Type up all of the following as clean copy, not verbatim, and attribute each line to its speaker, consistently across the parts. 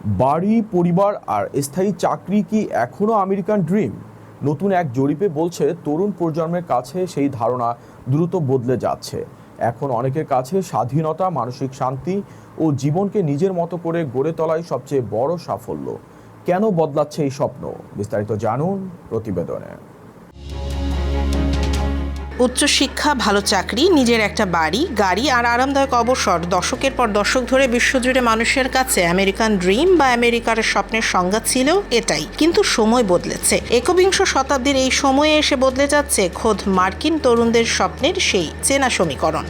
Speaker 1: বাড়ি, পরিবার আর স্থায়ী চাকরি কি এখনও আমেরিকান ড্রিম? নতুন এক জরিপে বলছে তরুণ প্রজন্মের কাছে সেই ধারণা দ্রুত বদলে যাচ্ছে। এখন অনেকের কাছে স্বাধীনতা, মানসিক শান্তি ও জীবনকে নিজের মতো করে গড়ে তোলাই সবচেয়ে বড় সাফল্য। কেন বদলাচ্ছে এই স্বপ্ন? বিস্তারিত জানুন প্রতিবেদনে।
Speaker 2: উচ্চশিক্ষা, ভালো চাকরি, নিজের একটা বাড়ি, গাড়ি আর আরামদায়ক অবসর দশকের পর দশক ধরে বিশ্বজুড়ে মানুষের কাছে আমেরিকান ড্রিম বা আমেরিকার স্বপ্নের সংজ্ঞা ছিল এটাই। কিন্তু সময় বদলেছে। একবিংশ শতাব্দীর এই সময়ে এসে বদলে যাচ্ছে খোদ মার্কিন তরুণদের স্বপ্নের সেই চেনা সমীকরণ।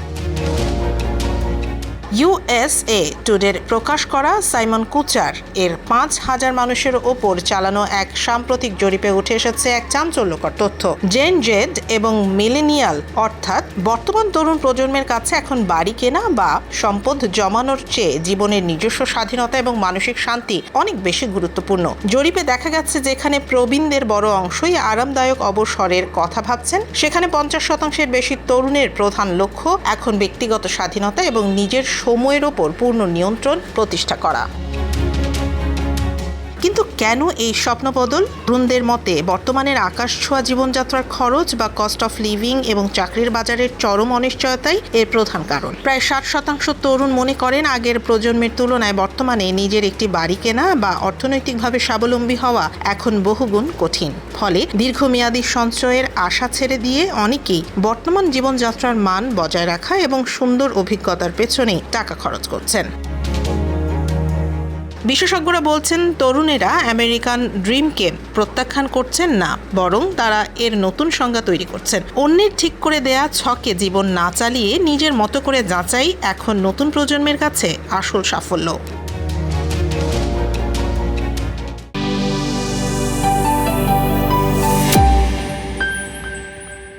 Speaker 2: USA টুডের প্রকাশ করা সাইমন কুচার এর 5,000 মানুষের ওপর চালানো এক সাম্প্রতিক জরিপে উঠে এসেছে এক চাঞ্চল্যকর তথ্য। জেন জেড এবং মিলেনিয়াল অর্থাৎ বর্তমান তরুণ প্রজন্মের কাছে এখন বাড়ি কেনা বা সম্পদ জমানোর চেয়ে জীবনের নিজস্ব স্বাধীনতা এবং মানসিক শান্তি অনেক বেশি গুরুত্বপূর্ণ। জরিপে দেখা গেছে যেখানে প্রবীণদের বড় অংশই আরামদায়ক অবসরের কথা ভাবছেন, সেখানে 50% বেশি তরুণের প্রধান লক্ষ্য এখন ব্যক্তিগত স্বাধীনতা এবং নিজের সময়ের ওপর পূর্ণ নিয়ন্ত্রণ প্রতিষ্ঠা করা। কিন্তু কেন এই স্বপ্নবদল? তরুণদের মতে বর্তমানের আকাশছোঁয়া জীবনযাত্রার খরচ বা কস্ট অফ লিভিং এবং চাকরির বাজারের চরম অনিশ্চয়তাই এর প্রধান কারণ। প্রায় 60% তরুণ মনে করেন আগের প্রজন্মের তুলনায় বর্তমানে নিজের একটি বাড়ি কেনা বা অর্থনৈতিকভাবে স্বাবলম্বী হওয়া এখন বহুগুণ কঠিন। ফলে দীর্ঘমেয়াদী সঞ্চয়ের আশা ছেড়ে দিয়ে অনেকেই বর্তমান জীবনযাত্রার মান বজায় রাখা এবং সুন্দর অভিজ্ঞতার পেছনে টাকা খরচ করছেন। বিশেষজ্ঞরা বলছেন তরুণেরা আমেরিকান ড্রিমকে প্রত্যাখ্যান করছেন না, বরং তারা এর নতুন সংজ্ঞা তৈরি করছেন। অন্যের ঠিক করে দেয়া ছকে জীবন না চালিয়ে নিজের মতো করে যাচাই এখন নতুন প্রজন্মের কাছে আসল সাফল্য।